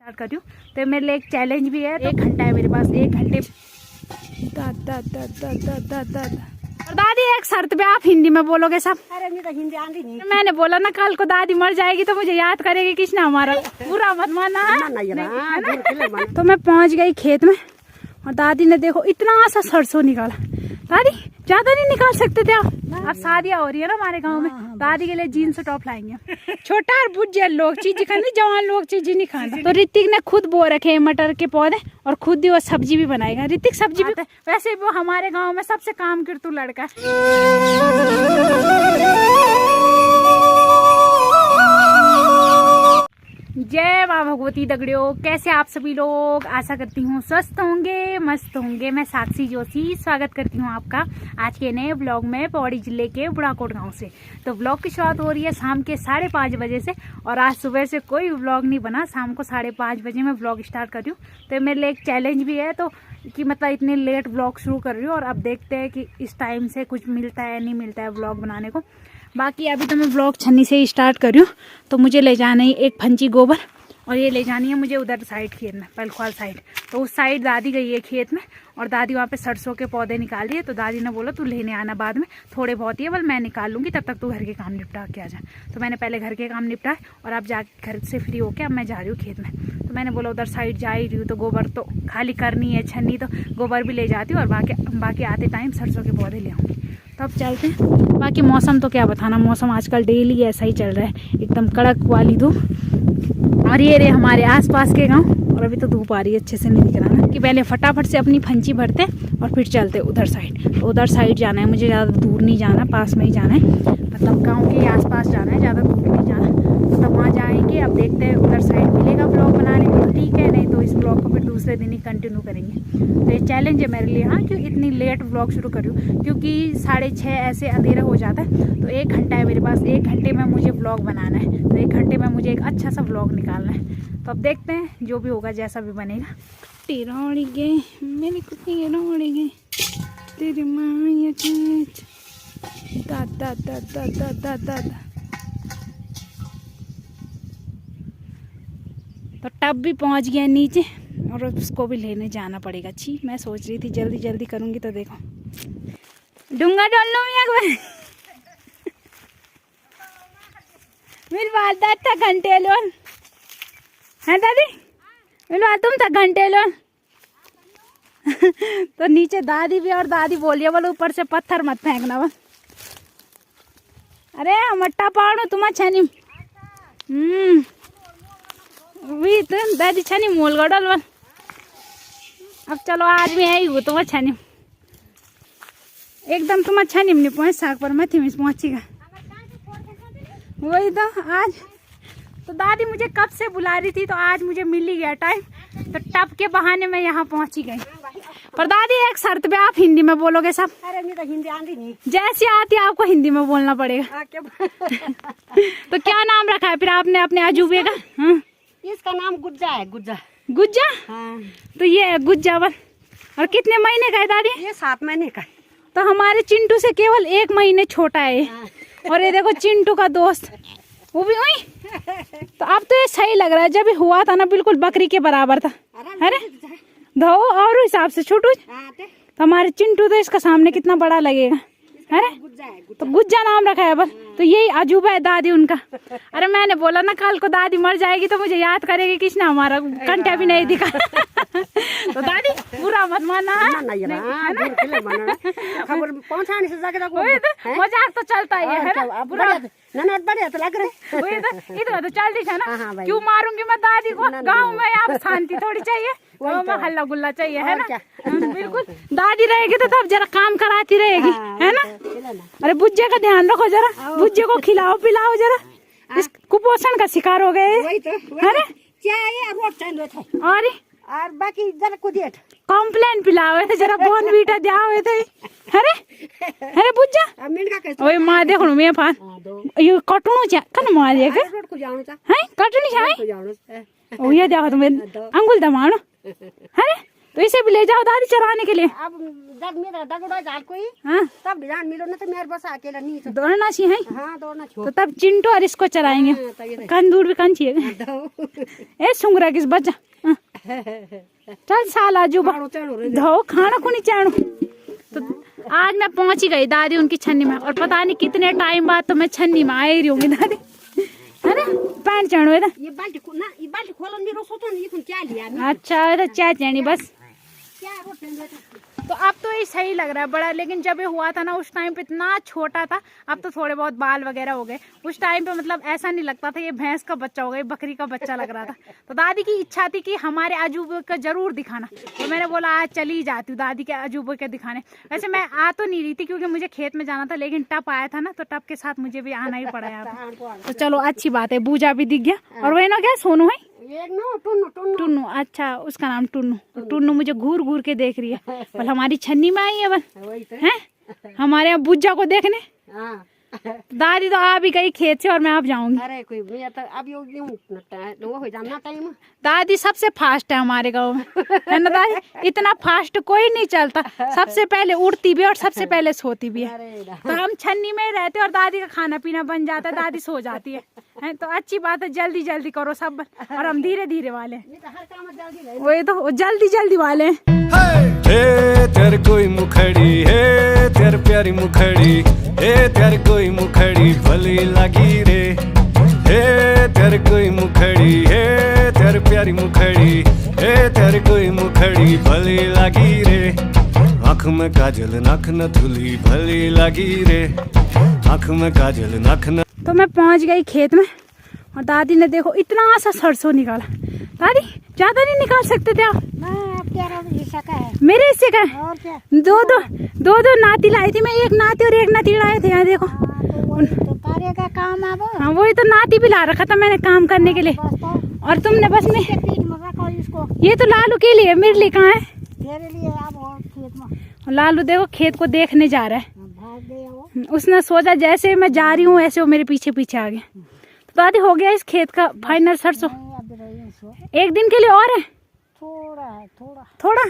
Start कर रही हूँ। तो मेरे लिए एक चैलेंज भी है। 1 घंटा है मेरे पास, 1 घंटे। और दादी एक शर्त पे आप हिंदी में बोलोगे सब। अरे मैं तो हिंदी आती नहीं। मैंने बोला ना कल को दादी मर जाएगी तो मुझे याद करेगी किसने हमारा। बुरा मत माना है। तो मैं पहुंच गई खेत में और दादी ने देखो इतना सा सरसों निकाला। दादी ज्यादा नहीं निकाल सकते थे आप? अब शादियां हो रही है ना हमारे गांव में। दादी के लिए जीन्स टॉप लाएंगे। छोटा और बुज्जे लोग चीज खाने, जवान लोग चीज नहीं खाते। तो ऋतिक ने खुद बो रखे मटर के पौधे और खुद ही वो सब्जी भी बनाएगा। ऋतिक सब्जी भी, वैसे वो हमारे गाँव में सबसे काम करतू लड़का। जय माँ भगवती दगड़ियों, कैसे आप सभी लोग? आशा करती हूँ स्वस्थ होंगे, मस्त होंगे। मैं साक्षी जोशी स्वागत करती हूँ आपका आज के नए ब्लॉग में पौड़ी जिले के बुढ़ाकोट गांव से। तो ब्लॉग की शुरुआत हो रही है शाम के 5:30 बजे से और आज सुबह से कोई ब्लॉग नहीं बना। शाम को 5:30 बजे मैं ब्लॉग स्टार्ट कर रही हूँ। तो मेरे लिए एक चैलेंज भी है तो कि मतलब इतने लेट ब्लॉग शुरू कर रही हूँ और अब देखते हैं कि इस टाइम से कुछ मिलता है नहीं मिलता है ब्लॉग बनाने को। बाकी अभी तो मैं ब्लॉग छन्नी से ही स्टार्ट कर रही हूँ। तो मुझे ले जाना है एक फंची गोबर और ये ले जानी है मुझे उधर साइड खेत में, पलखवाल साइड। तो उस साइड दादी गई है खेत में और दादी वहाँ पे सरसों के पौधे निकाल रही है। तो दादी ने बोला तू लेने आना बाद में, थोड़े बहुत ही है बल मैं निकाल लूँगी, तब तक तू घर के काम निपटा के आ जा। तो मैंने पहले घर के काम निपटाए और अब जाके घर से फ्री होके अब मैं जा रही हूँ खेत में। तो मैंने बोला उधर साइड जा ही रही हूँ तो गोबर तो खाली करनी है, छन्नी तो गोबर भी ले जाती हूँ और बाकी आते टाइम सरसों के पौधे ले आऊँगी। तो अब चलते हैं। बाकी मौसम तो क्या बताना, मौसम आजकल डेली ऐसा ही चल रहा है, एकदम कड़क वाली धूप। और ये रे हमारे आसपास के गांव और अभी तो धूप आ रही है, अच्छे से नहीं दिख रहा ना। कि पहले फटाफट से अपनी फंची भरते और फिर चलते उधर साइड। तो उधर साइड जाना है मुझे, ज़्यादा दूर नहीं जाना, पास में ही जाना है, मतलब गाँव के आसपास जाना है, ज़्यादा दूर नहीं जाना। तो वहाँ जाएंगे। अब देखते हैं उधर साइड मिलेगा ब्लॉग बनाने को ठीक है, नहीं तो इस ब्लॉग को फिर दूसरे दिन ही कंटिन्यू करेंगे। तो ये चैलेंज है मेरे लिए। हाँ, क्यों इतनी लेट ब्लॉग शुरू कर रही हूँ, क्योंकि 6:30 ऐसे अंधेरा हो जाता है। तो 1 घंटा है मेरे पास, 1 घंटे में मुझे ब्लॉग बनाना है। तो 1 घंटे में मुझे एक अच्छा सा ब्लॉग निकालना है। तो अब देखते हैं जो भी होगा, जैसा भी बनेगा। टिरोड़ी गए मेरी कुत्ती रोड़ी गए तेरी माँ दा। तो टब भी पहुंच गया नीचे और उसको भी लेने जाना पड़ेगा। छी, मैं सोच रही थी जल्दी जल्दी करूंगी तो देखो डूंगा डाल लो मेरी बात था घंटे लोन है दादी, मेरी बात तुम था घंटे लोन। तो नीचे दादी भी और दादी बोलिए बोलो ऊपर से पत्थर मत फेंकना बस। अरे मट्टा पाड़ो तुम छनी वही तो दादी छनी मोल गड़ल बन। अब चलो आज भी आई हूँ तुम छनी एकदम तुम छनी नहीं पहुँच साग पर मथी में पहुँचेगा वही तो। आज तो दादी मुझे कब से बुला रही थी तो आज मुझे मिल ही गया टाइम। तो टप के बहाने मैं यहाँ पहुँची गई। पर दादी एक शर्त पे आप हिंदी में बोलोगे सब। अरे मैं तो हिंदी आती नहीं। जैसी आती है आपको हिंदी में बोलना पड़ेगा। तो क्या नाम रखा है फिर आपने अपने अजूबे का? इसका नाम गुज्जा है। गुज्जा गुज्जा? हाँ। तो ये है गुज्जा बन। और कितने महीने का है दादी? ये 7 महीने का है। तो हमारे चिंटू से केवल 1 महीने छोटा है। और ये देखो चिंटू का दोस्त वो भी वही। तो अब तो ये सही लग रहा है, जब हुआ था ना बिल्कुल बकरी के बराबर था। अरे धो और हिसाब से छोटू। तो हमारे चिंटू तो इसका सामने कितना बड़ा लगेगा। अरे तो गुज्जा नाम रखा है बस। तो यही अजूबा है दादी उनका। अरे मैंने बोला ना कल को दादी मर जाएगी तो मुझे याद करेगी किसने हमारा कंटा भी नहीं दिखा। तो दादी बुरा मत माना, मजाक तो चलता ही है। बुरा बढ़िया तो लग रहा है। इधर तो चलती है ना। क्यों मारूंगी मैं दादी को? गाँव में यहाँ शांति थोड़ी चाहिए, गाँव में हल्ला गुल्ला चाहिए है ना। बिल्कुल दादी रहेगी तो तब जरा काम कराती रहेगी है ना। अरे बुज्जे का ध्यान रखो जरा, बुज्जे को खिलाओ पिलाओ जरा, इस कुपोषण का शिकार हो गए। अरे और बाकी जरा को दिए कॉम्प्लेन पिलावे थे जरा, बोनवीटा दिया हुए थे। अरे बुज्जा ओए मां देखो मैं पान यो कटणो छ कन मारे के रोड को जानो चा है कटनी छ ओ ये देखो तुम अंगुल दमाणो। अरे तो इसे भी ले जाओ दादी चराने के लिए। अब जब मेरा दगड़ा जाल कोई हाँ तब ध्यान मिलो ना तो मेरे बस अकेला नहीं तो दौड़ना चाहिए। हाँ दौड़ना तो तब चिंटू और इसको चराएंगे। कन दूर भी कन चाहिए ए सुंगरा किस बच्चा चल साला जो धो खाना को नहीं चाणू। तो आज मैं पहुंच ही गई दादी उनकी छन्नी में, और पता नहीं कितने टाइम बाद तो मैं छन्नी में आ ही रही होंगी दादी, है ना। पैंट चाणू है ये बाल्टी खोलो नहीं रो सोचो नहीं क्या लिया। अच्छा ये तो चाय चाणी बस। क्या वो तो अब तो ये सही लग रहा है बड़ा, लेकिन जब ये हुआ था ना उस टाइम पे इतना छोटा था। अब तो थोड़े बहुत बाल वगैरह हो गए। उस टाइम पे मतलब ऐसा नहीं लगता था ये भैंस का बच्चा हो गया, बकरी का बच्चा लग रहा था। तो दादी की इच्छा थी कि हमारे अजूबे का जरूर दिखाना, तो मैंने बोला आज चली जाती हूँ दादी के अजूबे के दिखाने। वैसे मैं आ तो नहीं रही थी क्योंकि मुझे खेत में जाना था, लेकिन टप आया था ना तो टप के साथ मुझे भी आना ही पड़ा यहाँ पे। तो चलो अच्छी बात है, बूजा भी दिख गया। और वही ना क्या सोनू है टुन्नू, अच्छा उसका नाम टुन्नू। तो टुन्नू मुझे घूर घूर के देख रही है, बल हमारी छन्नी में आई है बल हैं हमारे यहाँ बुज्जा को देखने। दादी तो आ भी गई खेत से और मैं अब जाऊंगी। अरे कोई मैं तो अब वो हो जाना टाइम। दादी सबसे फास्ट है हमारे गांव में, है ना दादी। इतना फास्ट कोई नहीं चलता, सबसे पहले उड़ती भी और सबसे पहले सोती भी है। तो हम छन्नी में रहते और दादी का खाना पीना बन जाता है, दादी सो जाती है। तो अच्छी बात है, जल्दी जल्दी करो सब, और हम धीरे धीरे वाले वही तो जल्दी जल्दी वाले। तेरे कोई मुखड़ी है तेरे प्यारी मुखड़ी है, तेरे कोई मुखड़ी भली लगी रे। हे तेरे कोई मुखड़ी है तेरे प्यारी मुखड़ी है, तेरे कोई मुखड़ी भली लगी रे। आँख में काजल नख न धुली भली लगी रे, आँख में काजल नख न। तो मैं पहुंच गई खेत में और दादी ने देखो इतना सा सरसों निकाला। दादी ज्यादा नहीं निकाल सकते थे आप? हिस्सा का है मेरे हिस्से का है। और क्या दो नाती लाई थी मैं, एक नाती और एक नाती लाए थे। यहाँ देखो तो कार्य का काम है वो। हाँ वही तो नाती भी ला रखा था मैंने काम करने के लिए, और तुमने बस में इसको ये तो लालू के लिए, मेरे लिए कहाँ है? तेरे लिए अब और खेत में लालू देखो खेत को देखने जा रहा है। भाग गया वो। उसने सोचा जैसे मैं जा रही हूँ ऐसे वो मेरे पीछे पीछे आ गया। तो दादी हो गया इस खेत का फाइनल सरसों। एक दिन के लिए और है थोड़ा।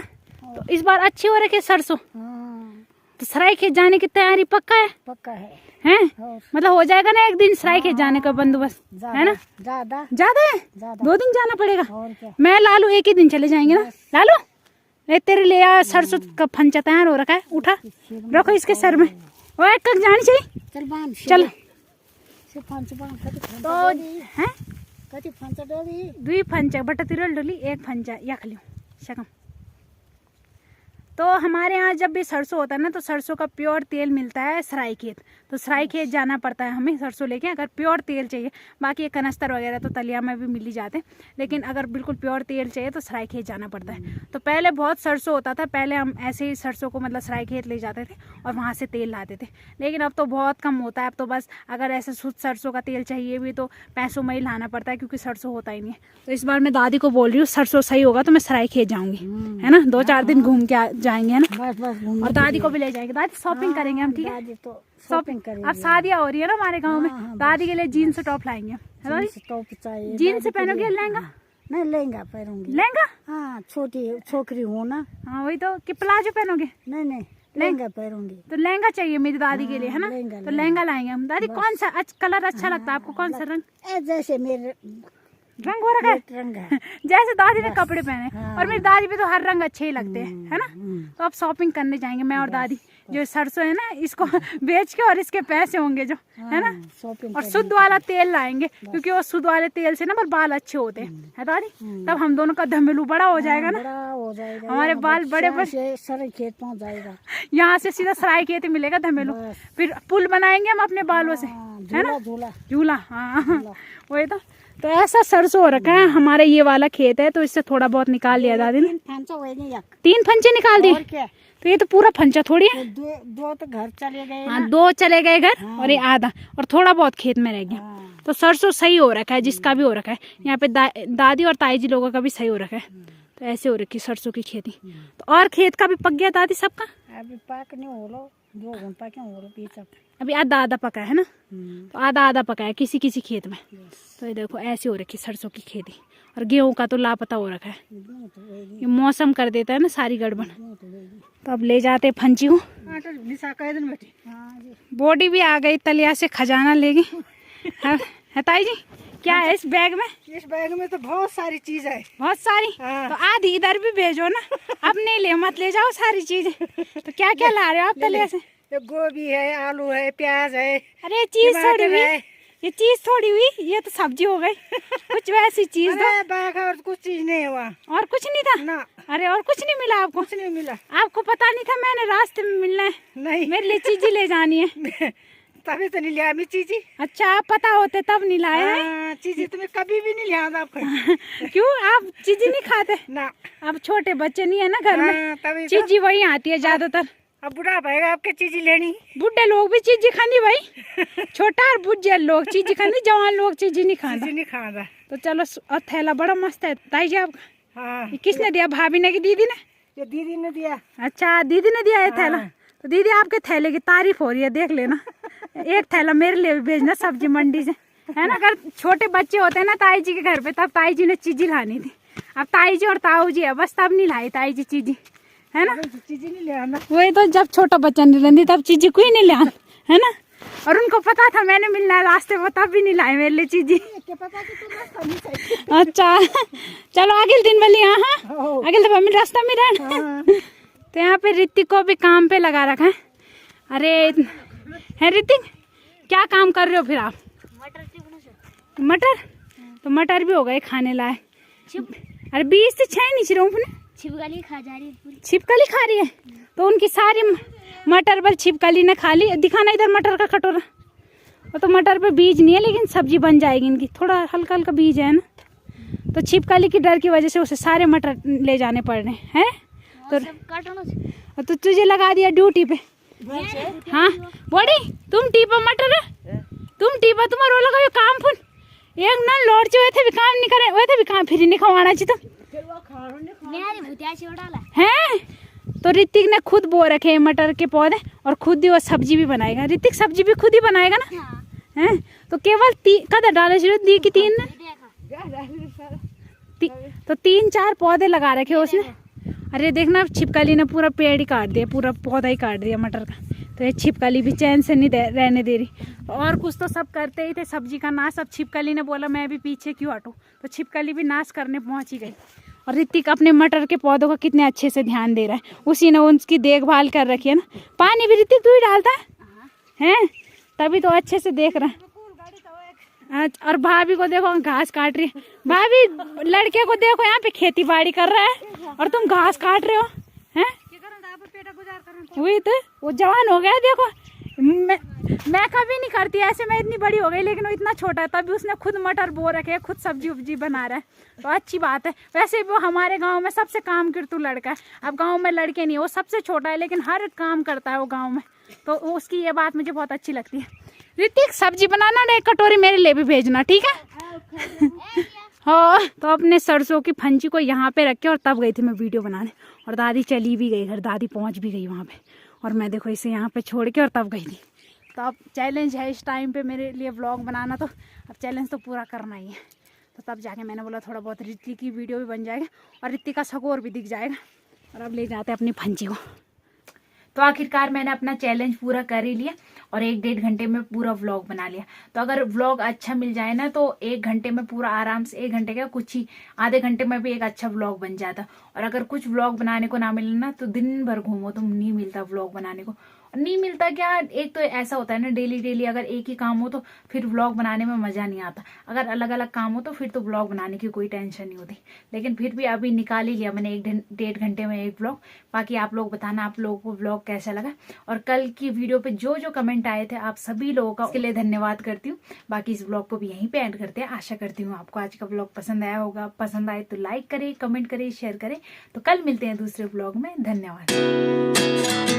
तो इस बार अच्छी हो रही है सरसों। तो सराय खेत जाने की तैयारी पक्का है हैं? मतलब हो जाएगा ना एक दिन सराय खेत जाने का बंदोबस्त, है ना? ज्यादा है 2 दिन जाना पड़ेगा। मैं लालू एक ही दिन चले जाएंगे ना। लालू ले तेरे लिए यार सरसों का फंचा तैयार हो रखा है, उठा रखो इसके सर में। वो कब जानी चाहिए? चलो तो हैं 2 फंचा बटा तिरल डोली 1 फंचा यख लियो शकम। तो हमारे यहाँ जब भी सरसों होता है ना तो सरसों का प्योर तेल मिलता है सराय खेत। तो सराय खेत जाना पड़ता है हमें सरसों लेके, अगर प्योर तेल चाहिए। बाकी ये कनस्तर वगैरह तो तलिया में भी मिल ही जाते हैं, लेकिन अगर बिल्कुल प्योर तेल चाहिए तो सराय खेत जाना पड़ता है। तो पहले बहुत सरसों होता था, पहले हम ऐसे ही सरसों को मतलब सराय खेत ले जाते थे और वहाँ से तेल लाते थे। लेकिन अब तो बहुत कम होता है। अब तो बस अगर ऐसे शुद्ध सरसों का तेल चाहिए भी तो पैसों में ही लाना पड़ता है, क्योंकि सरसों होता ही नहीं है। तो इस बार मैं दादी को बोल रही हूँ सरसों सही होगा तो मैं सराय खेत जाऊँगी, है ना। 2-4 दिन घूम के जाएंगे, है ना। और दादी को भी ले जाएंगे। दादी शॉपिंग करेंगे हम, ठीक है? तो शॉपिंग करेंगे। अब शादियाँ हो रही है ना हमारे गांव में। दादी के लिए जीन्स टॉप लाएंगे, है दादी? टॉप चाहिए। जीन्स पहनोगे लहंगा? नहीं लहंगा पहनूंगी। लहंगा? हाँ छोटी छोकरी हूँ ना। हाँ वही तो। कि प्लाजो पहनोगे? नहीं लहंगा पहनूंगी। तो लहंगा चाहिए मेरी दादी के लिए, है ना। तो लहंगा लाएंगे हम। दादी कौन सा कलर अच्छा लगता है आपको? कौन सा रंग? जैसे मेरे रंग हो रखा है रंग है। जैसे दादी ने कपड़े पहने। और मेरी दादी पे तो हर रंग अच्छे ही लगते हैं, है ना। तो अब शॉपिंग करने जाएंगे मैं और दादी। जो सरसों है ना इसको बेच के और इसके पैसे होंगे जो, है ना। और शुद्ध वाला तेल लाएंगे, क्योंकि वो शुद्ध वाले तेल से ना बाल अच्छे होते हैं, है दादी। तब हम दोनों का धमेलू बड़ा हो जाएगा ना। हमारे बाल बड़े सराय खेत पहुँच जाएगा। यहाँ से सीधा सराय खेत मिलेगा धमेलू। फिर पुल बनाएंगे हम अपने बालों से, है ना। झूला हाँ वही तो। तो ऐसा सरसों हो रखा है हमारे। ये वाला खेत है तो इससे थोड़ा बहुत निकाल लिया दादी ने। 3 फंचे निकाल दिए। तो ये तो पूरा फंचा थोड़ी है। 2 तो घर चले गए। हाँ 2 चले गए घर और ये आधा, और थोड़ा बहुत खेत में रह गया। तो सरसों सही हो रखा है जिसका भी हो रखा है। यहाँ पे दादी और ताई जी लोगों का भी सही हो रखा है। तो ऐसे हो रखी सरसों की खेती। तो और खेत का भी पक गया दादी सबका? अभी पक नहीं हो लो 2 घंटा क्यों हो लो अभी आधा पका है ना। तो आधा पका है किसी किसी खेत में। तो ये देखो ऐसे हो रखी सरसों की खेती। और गेहूं का तो लापता हो रखा है। ये मौसम कर देता है ना सारी गड़बड़। तो अब ले जाते फंची को। बॉडी भी आ गई तलिया से खजाना लेगी। है ताई जी क्या है इस बैग में? इस बैग में तो बहुत सारी चीज है। बहुत सारी। हाँ। तो आधी इधर भी भेजो ना, अपने लिए मत ले जाओ सारी चीजें। तो क्या क्या ला रहे हो आप तलिया से? गोभी है, आलू है, प्याज है। अरे चीज थोड़ी हुई, ये चीज थोड़ी हुई, ये तो सब्जी हो गई। कुछ वैसी चीज दो। बैग और कुछ चीज नहीं हुआ। और कुछ नहीं था ना। अरे और कुछ नहीं मिला आपको? कुछ नहीं मिला। आपको पता नहीं था मैंने रास्ते में मिलना है? नहीं, मेरे लिए चीजें ले जानी है। तभी तो नहीं लिया मैं चीजी। अच्छा आप पता होते तब नहीं लाए हैं? चीजी तुम्हें कभी भी नहीं लिया आपको। क्यों आप चीजें नहीं खाते? ना। अब छोटे बच्चे नहीं है ना घर में, तभी चीजी वही आती है ज्यादातर। अब बुढ़ा भाईगा आपके चीजी लेनी। बुढ़े लोग भी चीजी खानी भाई। छोटा और बुढ़े लोग चीजी खानी, जवान लोग चीजी नहीं खाना। नहीं खाना। तो चलो और थैला बड़ा मस्त है ताई जी आपका। हाँ। ये किसने दिया? भाभी ने कि दीदी ने? ये दीदी ने दिया। अच्छा दीदी ने दिया ये थैला। तो दीदी आपके थैले की तारीफ हो रही है, देख लेना। एक थैला मेरे लिए भी भेजना सब्जी मंडी से, है ना। अगर छोटे बच्चे होते हैं ना ताई जी के घर पे, तब ताई जी ने चीजी लानी थी। अब ताई जी और ताऊ जी है बस, तब नहीं लाई ताई जी चीजी, है ना। चीजी नहीं ले आना। वही तो, जब छोटा बच्चा नहीं रहती तब चीजी कोई नहीं ले आना, है ना। और उनको पता था मैंने मिलना है रास्ते में, तब भी नहीं लाए मेरे लिए चीजी। अच्छा चलो अगले दिन वाली। हाँ अगले दफा मेरे रास्ता में रहना। तो यहाँ पे ऋतिक को भी काम पे लगा रखा है। अरे है ऋतिक, क्या काम कर रहे हो फिर आप? मटर। तो मटर भी हो गए खाने लायक। अरे बीज तो छह नहीं रहा हूँ। छिपकली खा जा रही है पूरी। छिपकली खा रही है? तो उनकी सारी मटर पर छिपकली ने खा ली। दिखाना इधर मटर का कटोरा। वो तो मटर पे बीज नहीं है, लेकिन सब्जी बन जाएगी इनकी। थोड़ा हल्का हल्का बीज है ना। तो छिपकली की डर की वजह से उसे सारे मटर ले जाने पड़ रहे हैं। तो तुझे लगा दिया ड्यूटी पे। हाँ बड़ी तुम टीपा मटर है, तुम टीपा तुम्हारा लगा काम फुन एक ना लौट जो थे भी काम नहीं करे, वे थे भी काम फिर नहीं खवाना चाहिए है। तो ऋतिक ने खुद बो रखे हैं मटर के पौधे, और खुद ही वो सब्जी भी बनाएगा। ऋतिक सब्जी भी खुद ही बनाएगा ना। हैं तो केवल कदर डाले दी की तीन तो 3-4 पौधे लगा रखे उसने। अरे देखना छिपकली ने पूरा पेड़ ही काट दिया, पूरा पौधा ही काट दिया मटर का। तो ये छिपकली भी चैन से नहीं रहने दे रही। और कुछ तो सब करते ही थे सब्जी का नाश। अब छिपकली ने बोला मैं भी पीछे क्यों हटूं, तो छिपकली भी नाश करने पहुंची गई। और ऋतिक अपने मटर के पौधों का कितने अच्छे से ध्यान दे रहा है, उसी ने उसकी देखभाल कर रखी है ना। पानी भी ऋतिक तू ही डालता है, तभी तो अच्छे से देख रहा है। और भाभी को देखो घास काट रही है। भाभी लड़के को देखो यहाँ पे खेती बाड़ी कर रहा है और तुम घास काट रहे हो, हैं? वही तो वो जवान हो गया। देखो मैं कभी नहीं करती ऐसे, मैं इतनी बड़ी हो गई, लेकिन वो इतना छोटा है तभी उसने खुद मटर बो रखे, खुद सब्जी उब्जी बना रहा है। तो अच्छी बात है। वैसे वो हमारे गांव में सबसे काम किरतू लड़का है। अब गांव में लड़के नहीं, वो सबसे छोटा है लेकिन हर काम करता है वो गांव में। तो उसकी ये बात मुझे बहुत अच्छी लगती है। ऋतिक सब्जी बनाना ना, एक कटोरी मेरे लिए भी भेजना, ठीक है? हाँ तो अपने सरसों की फंची को यहाँ पे रख के और तब गई थी मैं वीडियो बनाने। और दादी चली भी गई घर, दादी पहुँच भी गई वहाँ पे। और मैं देखो इसे यहाँ पे छोड़ के और तब गई थी। तो अब चैलेंज है इस टाइम पे मेरे लिए व्लॉग बनाना, तो अब चैलेंज तो पूरा करना ही है। तो तब जाके मैंने बोला थोड़ा बहुत ऋतिक की वीडियो भी बन जाएगा और ऋतिक का सकोर भी दिख जाएगा। और अब ले जाते हैं अपनी फंची को। तो आखिरकार मैंने अपना चैलेंज पूरा कर ही लिया और 1-1.5 घंटे में पूरा व्लॉग बना लिया। तो अगर व्लॉग अच्छा मिल जाए ना तो 1 घंटे में पूरा आराम से, 1 घंटे का कुछ ही आधे घंटे में भी एक अच्छा व्लॉग बन जाता। और अगर कुछ व्लॉग बनाने को ना मिले ना तो दिन भर घूमो तो नहीं मिलता व्लॉग बनाने को। नहीं मिलता क्या, एक तो ऐसा होता है ना डेली अगर एक ही काम हो तो फिर व्लॉग बनाने में मजा नहीं आता। अगर अलग अलग काम हो तो फिर तो व्लॉग बनाने की कोई टेंशन नहीं होती। लेकिन फिर भी अभी निकाल ही लिया मैंने 1-1.5 घंटे में एक व्लॉग। बाकी आप लोग बताना आप लोगों को व्लॉग कैसा लगा। और कल की वीडियो पे जो जो कमेंट आए थे आप सभी लोगों का उसके लिए धन्यवाद करती हूँ। बाकी इस व्लॉग को भी यहीं पे एंड करते हैं। आशा करती हूँ आपको आज का व्लॉग पसंद आया होगा। पसंद आए तो लाइक करें, कमेंट करें, शेयर करें। तो कल मिलते हैं दूसरे व्लॉग में। धन्यवाद।